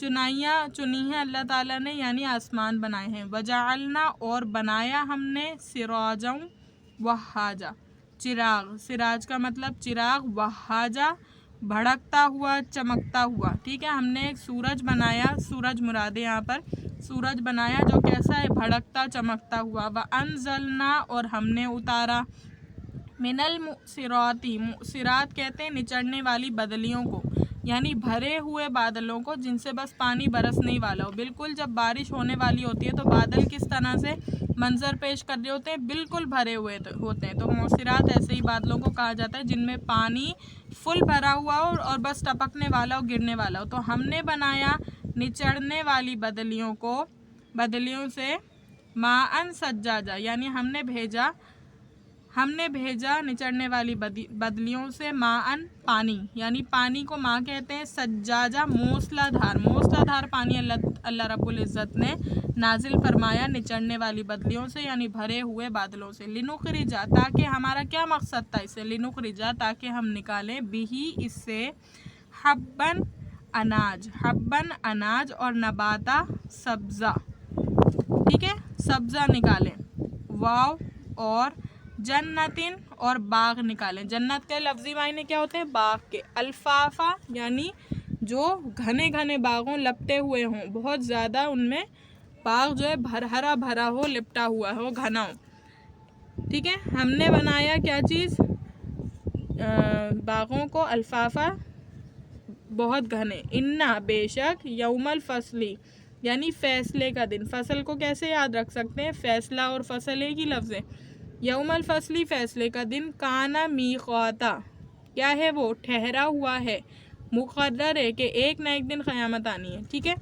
چنی ہیں اللہ تعالیٰ نے یعنی آسمان بنائے ہیں، وجعلنا اور بنایا ہم نے سراجا وہاجا چراغ، سراج کا مطلب چراغ، وہاجا بھڑکتا ہوا چمکتا ہوا، ٹھیک ہے، ہم نے ایک سورج بنایا، سورج مراد ہے یہاں پر، سورج بنایا جو کیسا ہے بھڑکتا چمکتا ہوا، وانزلنا اور ہم نے اتارا من المؤثرات، مؤثرات کہتے ہیں نچڑنے والی بدلیوں کو، یعنی بھرے ہوئے بادلوں کو جن سے بس پانی برسنے والا ہو، بالکل جب بارش ہونے والی ہوتی ہے تو بادل کس طرح سے منظر پیش کر رہے ہوتے ہیں، بالکل بھرے ہوئے ہوتے ہیں، تو مؤثرات ایسے ہی بادلوں کو کہا جاتا ہے جن میں پانی فل بھرا ہوا ہو اور بس ٹپکنے والا ہو، گرنے والا ہو، تو ہم نے بنایا نچڑنے والی بدلیوں کو، بدلیوں سے ماءً سجاجا، یعنی ہم نے بھیجا نچڑنے والی بدلیوں سے ماءً پانی، یعنی پانی کو ماء کہتے ہیں، سجاجا موسلا دھار، موسلا دھار پانی اللہ رب العزت نے نازل فرمایا نچڑنے والی بدلیوں سے یعنی بھرے ہوئے بادلوں سے، لنخرجا تاکہ ہمارا کیا مقصد تھا اسے، لنخرجا تاکہ ہم نکالیں بھی اس سے حبن اناج اور نباتا سبزہ، ٹھیک ہے، سبزہ نکالیں، واو اور جنتن اور باغ نکالیں، جنت کے لفظی معنی کیا ہوتے ہیں باغ کے، الفافا یعنی جو گھنے گھنے باغوں لپٹے ہوئے ہوں، بہت زیادہ ان میں باغ جو ہے ہرا بھرا ہو، لپٹا ہوا ہو، گھنا ہو، ٹھیک ہے، ہم نے بنایا کیا چیز باغوں کو الفافا بہت گھنے، انا بے شک یوم الفصلی یعنی فیصلے کا دن، فصل کو کیسے یاد رکھ سکتے ہیں، فیصلہ اور فصل ایک ہی لفظ ہے، یوم الفصلی فیصلے کا دن، کانا میقاتا کیا ہے وہ ٹھہرا ہوا ہے، مقرر ہے کہ ایک نہ ایک دن قیامت آنی ہے، ٹھیک ہے،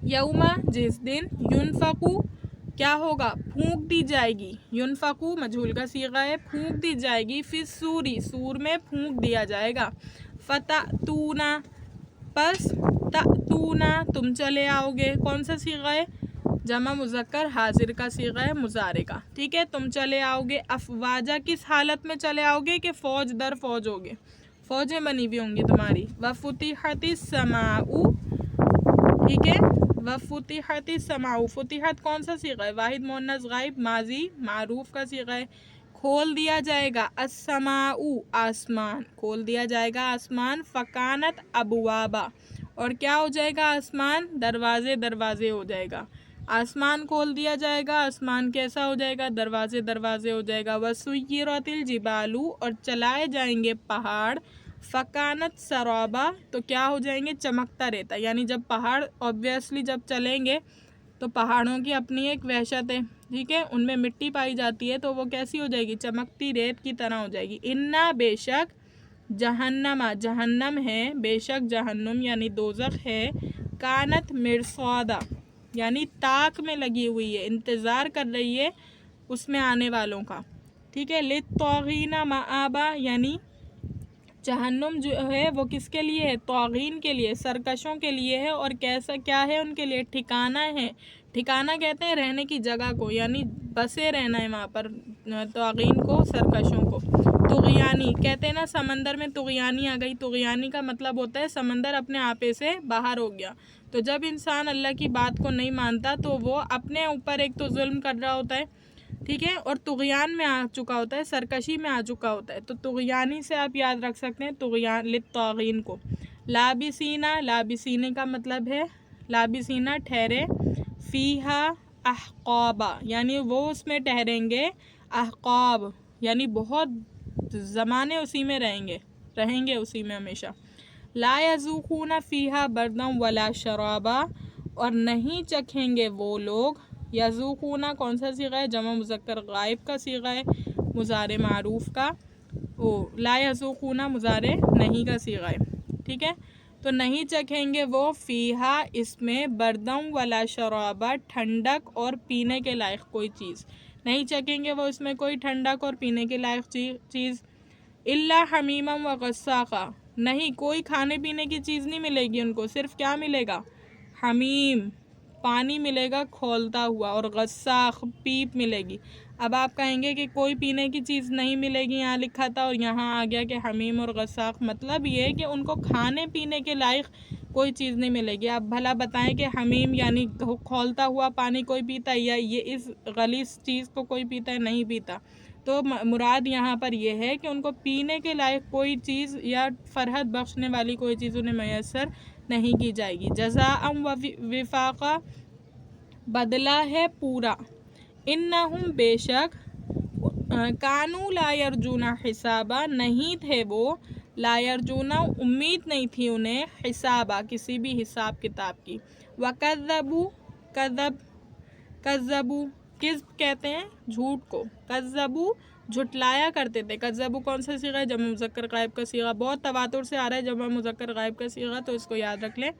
یوما جس دن، ینفقو کیا ہوگا پھونک دی جائے گی، ینفقو مجہول کا صیغہ ہے، پھونک دی جائے گی، فی السوری سور میں پھونک دیا جائے گا، فتأتونا پس تأتونا تم چلے آؤ گے، کون سا صیغہ ہے جمع مذکر حاضر کا صیغہ ہے مضارع کا، ٹھیک ہے، تم چلے آؤ گے، افواجا کس حالت میں چلے آؤ گے کہ فوج در فوج ہوگے، فوجیں بنی ہوئی ہوں گی تمہاری، وفتحت السماء ٹھیک ہے، وفتحت السماء، فتحت کون سا صیغہ ہے واحد مؤنث غائب ماضی معروف کا صیغہ ہے، کھول دیا جائے گا، السماء آسمان، کھول دیا جائے گا آسمان، فکانت ابوابا اور کیا ہو جائے گا آسمان دروازے ہو جائے گا، آسمان کھول دیا جائے گا، آسمان کیسا ہو جائے گا دروازے ہو جائے گا، وسیرت الجبال اور چلائے جائیں گے پہاڑ، فکانت سرابا تو کیا ہو جائیں گے چمکتا رہتا، یعنی جب پہاڑ اوبویسلی جب چلیں گے تو پہاڑوں کی اپنی ایک وحشت ہے، ٹھیک ہے، ان میں مٹی پائی جاتی ہے تو وہ کیسی ہو جائے گی چمکتی ریت کی طرح ہو جائے گی، انا بے شک جہنم ہے، بے شک جہنم یعنی دوزخ ہے، کانت مرصادا یعنی طاق میں لگی ہوئی ہے، انتظار کر رہی ہے اس میں آنے والوں کا، ٹھیک ہے، للطاغین مآبا یعنی جہنم جو ہے وہ کس کے لیے ہے طاغین کے لیے، سرکشوں کے لیے ہے، اور کیسا کیا ہے ان کے لیے ٹھکانہ ہے، ٹھکانہ کہتے ہیں رہنے کی جگہ کو، یعنی بسے رہنا ہے وہاں پر طاغین کو سرکشوں کو، طغیانی کہتے ہیں نا سمندر میں طغیانی آ گئی، طغیانی کا مطلب ہوتا ہے سمندر اپنے آپے سے باہر ہو گیا، تو جب انسان اللہ کی بات کو نہیں مانتا تو وہ اپنے اوپر ایک تو ظلم کر رہا ہوتا ہے، ٹھیک ہے، اور طغیان میں آ چکا ہوتا ہے، سرکشی میں آ چکا ہوتا ہے، تو طغیانی سے آپ یاد رکھ سکتے ہیں طغیان للطاغین کو، لابسینہ کا مطلب ہے لابسینہ ٹھہرے، فیہا احقابا یعنی وہ اس میں ٹھہریں گے، احقاب یعنی بہت زمانے اسی میں رہیں گے اسی میں ہمیشہ، لا یذوقون فیہا بردا ولا شرابا اور نہیں چکھیں گے وہ لوگ، یذوقون کون سا صیغہ ہے جمع مذکر غائب کا صیغہ ہے مضارع معروف کا، لا یذوقون مضارع نہیں کا صیغہ ہے، ٹھیک ہے، تو نہیں چکھیں گے وہ فیہا اس میں بردم ولا شرابا ٹھنڈک اور پینے کے لائق کوئی چیز، نہیں چکھیں گے وہ اس میں کوئی ٹھنڈک اور پینے کے لائق چیز، الا حمیما و غساقا نہیں کوئی کھانے پینے کی چیز نہیں ملے گی ان کو، صرف کیا ملے گا حمیم پانی ملے گا کھولتا ہوا، اور غساق پیپ ملے گی، اب آپ کہیں گے کہ کوئی پینے کی چیز نہیں ملے گی یہاں لکھا تھا اور یہاں آ گیا کہ حمیم اور غساق، مطلب یہ ہے کہ ان کو کھانے پینے کے لائق کوئی چیز نہیں ملے گی۔ آپ بھلا بتائیں کہ حمیم یعنی کھولتا ہوا پانی کوئی پیتا ہے، یا یہ اس غلیظ چیز کو کوئی پیتا ہے؟ نہیں پیتا۔ تو مراد یہاں پر یہ ہے کہ ان کو پینے کے لائق کوئی چیز یا فرحت بخشنے والی کوئی چیز انہیں میسر نہیں کی جائے گی۔ جزاء و وفاقہ، بدلہ ہے پورا۔ انہم بے شک، کانوا لا یرجون حسابا نہیں تھے وہ، لا یرجون امید نہیں تھی انہیں، حسابا کسی بھی حساب کتاب کی، وکذبوا کذبوا کذب کہتے ہیں جھوٹ کو، کذبوا جھٹلایا کرتے تھے۔ کذبوا کون سا صیغہ ہے؟ جمع مذکر غائب کا صیغہ، بہت تواتر سے آ رہا ہے جمع مذکر غائب کا صیغہ، تو اس کو یاد رکھ لیں۔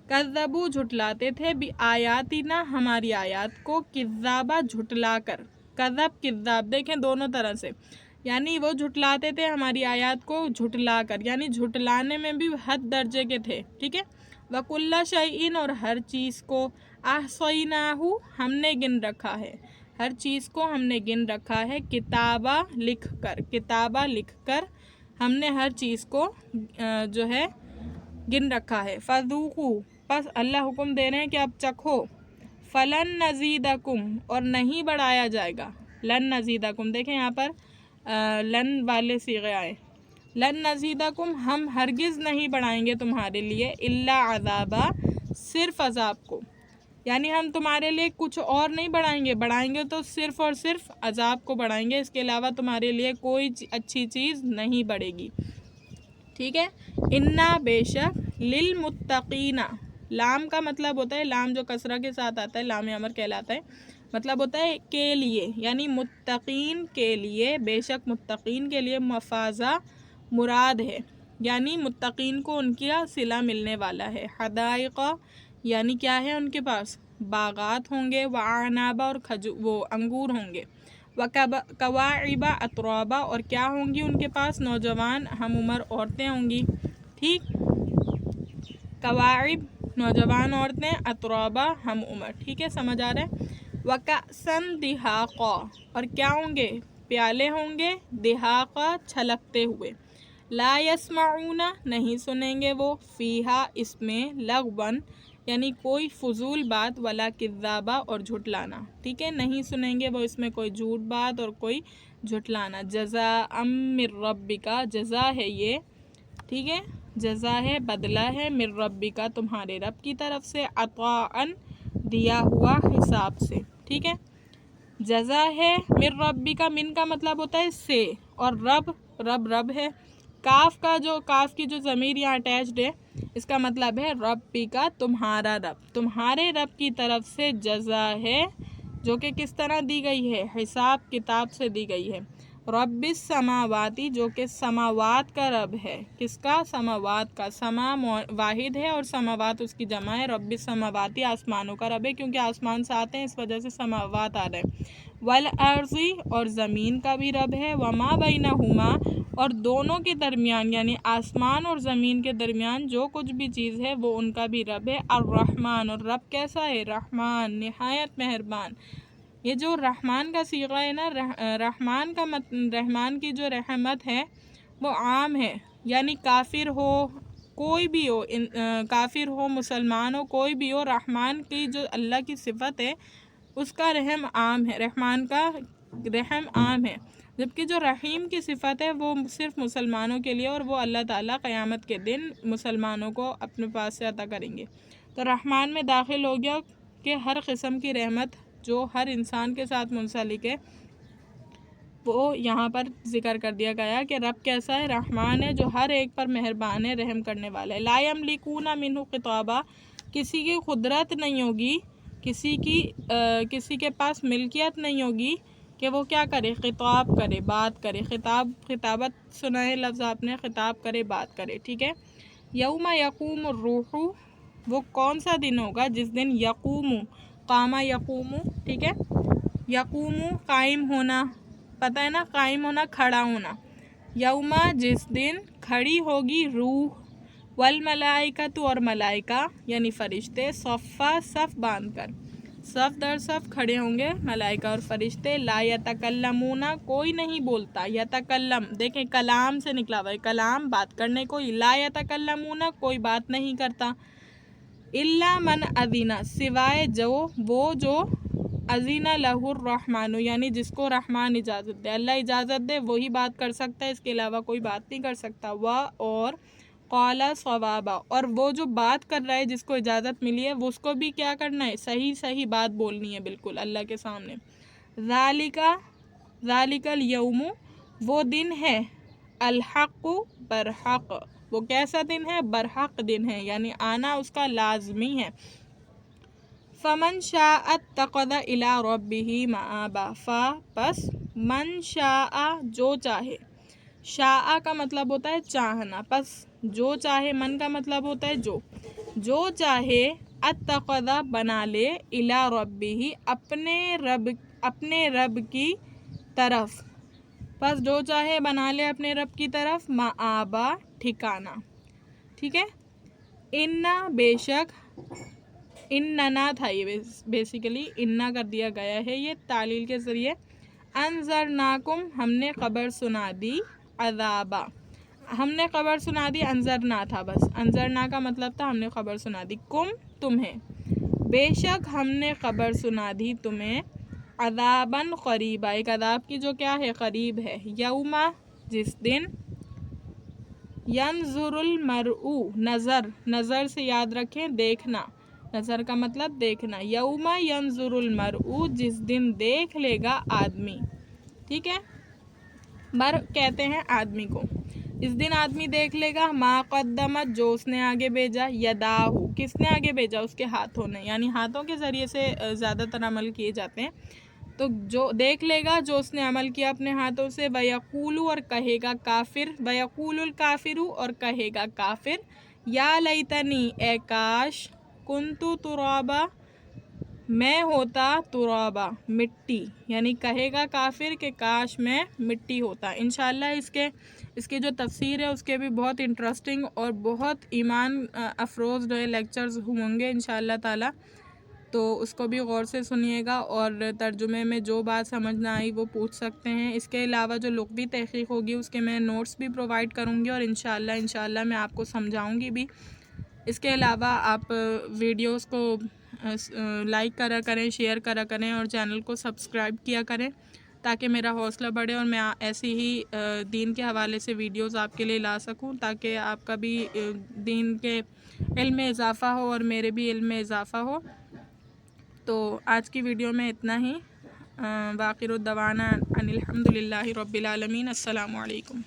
کذبوا جھٹلاتے تھے، بآیاتنا ہماری آیات کو، کذابا جھٹلا کر، کذب کذاب دیکھیں دونوں طرح سے، یعنی وہ جھٹلاتے تھے ہماری آیات کو جھٹلا کر، یعنی جھٹلانے میں بھی حد درجے کے تھے، ٹھیک ہے۔ وَكُلَّ شَيْءٍ اور ہر چیز کو، أَحْصَيْنَاهُ ہم نے گن رکھا ہے، ہر چیز کو ہم نے گن رکھا ہے، کتابہ لکھ کر، کتابہ لکھ کر ہم نے ہر چیز کو جو ہے گن رکھا ہے۔ فَذُوقُوا پس اللہ حکم دے رہے ہیں کہ اب چکھو، فَلَن نَزِيدَكُمْ اور نہیں بڑھایا جائے گا، لن نزیدکم دیکھیں یہاں پر لن والے صیغے آئے، لن نزیدکم ہم ہرگز نہیں بڑھائیں گے تمہارے لیے، الا عذابا صرف عذاب کو، یعنی ہم تمہارے لیے کچھ اور نہیں بڑھائیں گے تو صرف اور صرف عذاب کو بڑھائیں گے، اس کے علاوہ تمہارے لیے کوئی اچھی چیز نہیں بڑھے گی، ٹھیک ہے۔ انا بے شک، للمتقین لام کا مطلب ہوتا ہے، لام جو کسرہ کے ساتھ آتا ہے لام امر کہلاتا ہے، مطلب ہوتا ہے کے لیے، یعنی متقین کے لیے، بے شک متقین کے لیے، مفازہ مراد ہے، یعنی متقین کو ان کا صلہ ملنے والا ہے۔ حدائق یعنی کیا ہے ان کے پاس؟ باغات ہوں گے، وعنابا اور وہ انگور ہوں گے، وکواعب اترابا اور کیا ہوں گی ان کے پاس؟ نوجوان ہم عمر عورتیں ہوں گی، ٹھیک، کواعب نوجوان عورتیں، اترابا ہم عمر، ٹھیک ہے، سمجھ آ رہا ہے۔ وکأسن دہاقا اور کیا ہوں گے؟ پیالے ہوں گے، دہاقا چھلکتے ہوئے، لا یسمعون نہیں سنیں گے وہ، فیہا اس میں، لغون یعنی کوئی فضول بات، ولا کذابا اور جھٹلانا، ٹھیک ہے، نہیں سنیں گے وہ اس میں کوئی جھوٹ بات اور کوئی جھٹلانا۔ جزاء من ربک جزا ہے یہ، ٹھیک ہے، جزا ہے بدلہ ہے، من ربک تمہارے رب کی طرف سے، عطاء دیا ہوا حساب سے، ٹھیک ہے، جزا ہے من ربک، من کا مطلب ہوتا ہے سے، اور رب ہے، کاف کی جو ضمیر یہاں اٹیچڈ ہے اس کا مطلب ہے ربی کا تمہارا رب، تمہارے رب کی طرف سے جزا ہے، جو کہ کس طرح دی گئی ہے؟ حساب کتاب سے دی گئی ہے۔ رب السماواتی جو کہ سماوات کا رب ہے، کس کا؟ سماوات کا، سما واحد ہے اور سماوات اس کی جمع ہے، رب السماواتی آسمانوں کا رب ہے، کیونکہ آسمان سے آتے ہیں اس وجہ سے سماوات آ رہے ہیں۔ والارض اور زمین کا بھی رب ہے، وما بینہما اور دونوں کے درمیان، یعنی آسمان اور زمین کے درمیان جو کچھ بھی چیز ہے وہ ان کا بھی رب ہے۔ الرحمن اور رب کیسا ہے؟ رحمان نہایت مہربان۔ یہ جو رحمان کا صیغہ ہے نا، رحمان کی جو رحمت ہے وہ عام ہے، یعنی کافر ہو کوئی بھی ہو، کافر ہو مسلمان ہو کوئی بھی ہو، رحمان کی جو اللہ کی صفت ہے اس کا رحم عام ہے، رحمان کا رحم عام ہے، جبکہ جو رحیم کی صفت ہے وہ صرف مسلمانوں کے لیے، اور وہ اللہ تعالیٰ قیامت کے دن مسلمانوں کو اپنے پاس سے عطا کریں گے۔ تو رحمان میں داخل ہو گیا کہ ہر قسم کی رحمت جو ہر انسان کے ساتھ منسلک ہے وہ یہاں پر ذکر کر دیا گیا کہ رب کیسا ہے؟ رحمان ہے، جو ہر ایک پر مہربان ہے، رحم کرنے والا ہے۔ لا یملکون منہ خطابا کسی کی قدرت نہیں ہوگی، کسی کے پاس ملکیت نہیں ہوگی کہ وہ کیا کرے؟ خطاب کرے، بات کرے، خطابت سنا ہے لفظ آپ نے، خطاب کرے، بات کرے، ٹھیک ہے۔ یوم یقوم الروح وہ کون سا دن ہوگا جس دن یقوم، قام یقوم، ٹھیک ہے، یقوم قائم ہونا، پتہ ہے نا، قائم ہونا کھڑا ہونا، یوم جس دن کھڑی ہوگی روح، والملائکۃ اور ملائکہ یعنی فرشتے، صفا صف باندھ کر، صف در صف کھڑے ہوں گے ملائکہ اور فرشتے، لا یتکلمون کوئی نہیں بولتا، یتکلم دیکھیں کلام سے نکلا ہوا ہے، کلام بات کرنے کو، لا یتکلمون کوئی بات نہیں کرتا، الا من اذن سوائے وہ جو اذن لہ الرحمن یعنی جس کو رحمان اجازت دے، اللہ اجازت دے وہی بات کر سکتا ہے، اس کے علاوہ کوئی بات نہیں کر سکتا، اور قال صوابا اور وہ جو بات کر رہا ہے جس کو اجازت ملی ہے وہ اس کو بھی کیا کرنا ہے، صحیح بات بولنی ہے بالکل اللہ کے سامنے۔ ذالک الیوم وہ دن ہے، الحق برحق وہ کیسا دن ہے، برحق دن ہے یعنی آنا اس کا لازمی ہے۔ فمن شاء اتخذ الی ربہ مآبا پس من شاء جو چاہے، شاء کا مطلب ہوتا ہے چاہنا، پس جو چاہے، من کا مطلب ہوتا ہے جو چاہے، اتخذ بنا لے، الی ربہ اپنے رب کی طرف، پس جو چاہے بنا لے اپنے رب کی طرف، مآبا ٹھکانہ، ٹھیک ہے۔ بے شک اننا تھا، یہ بیسیکلی اننا کر دیا گیا ہے یہ تعلیل کے ذریعے، انذرناکم ہم نے خبر سنا دی، عذابا ہم نے خبر سنا دی، انذرنا تھا بس، انذرنا کا مطلب تھا ہم نے خبر سنا دی، کم تمہیں، بے شک ہم نے خبر سنا دی تمہیں، عذاباً قریبا ایک عذاب کی جو کیا ہے، قریب ہے، یوما جس دن، ینظر المرء نظر سے یاد رکھیں دیکھنا، نظر کا مطلب دیکھنا، یوم ینظر المرء جس دن دیکھ لے گا آدمی، ٹھیک ہے، کہتے ہیں آدمی کو، اس دن آدمی دیکھ لے گا، ما قدمت جو اس نے آگے بھیجا، یداہ کس نے آگے بھیجا، اس کے ہاتھوں نے، یعنی ہاتھوں کے ذریعے سے زیادہ تر عمل کیے جاتے ہیں، تو جو دیکھ لے گا جو اس نے عمل کیا اپنے ہاتھوں سے، وَيَقُولُ اور کہے گا کافر، وَيَقُولُ الْكَافِرُ اور کہے گا کافر، یا لیتنی اے کاش، کنتُ ترابا میں ہوتا، ترابا مٹی، یعنی کہے گا کافر کہ کاش میں مٹی ہوتا۔ انشاءاللہ اس کے جو تفسیر ہے اس کے بھی بہت انٹرسٹنگ اور بہت ایمان افروز لیکچرز ہوں گے انشاءاللہ تعالی، تو اس کو بھی غور سے سنیے گا، اور ترجمے میں جو بات سمجھ نہ آئی وہ پوچھ سکتے ہیں، اس کے علاوہ جو لغوی تحقیق ہوگی اس کے میں نوٹس بھی پرووائڈ کروں گی، اور انشاءاللہ میں آپ کو سمجھاؤں گی بھی۔ اس کے علاوہ آپ ویڈیوز کو لائک کرا کریں، شیئر کرا کریں، اور چینل کو سبسکرائب کیا کریں تاکہ میرا حوصلہ بڑھے اور میں ایسی ہی دین کے حوالے سے ویڈیوز آپ کے لیے لا سکوں، تاکہ آپ کا بھی دین کے علم میں اضافہ ہو اور میرے بھی علم میں اضافہ ہو۔ تو آج کی ویڈیو میں اتنا ہی، وآخر الدعوانا ان الحمد للہ رب العالمین، السلام علیکم۔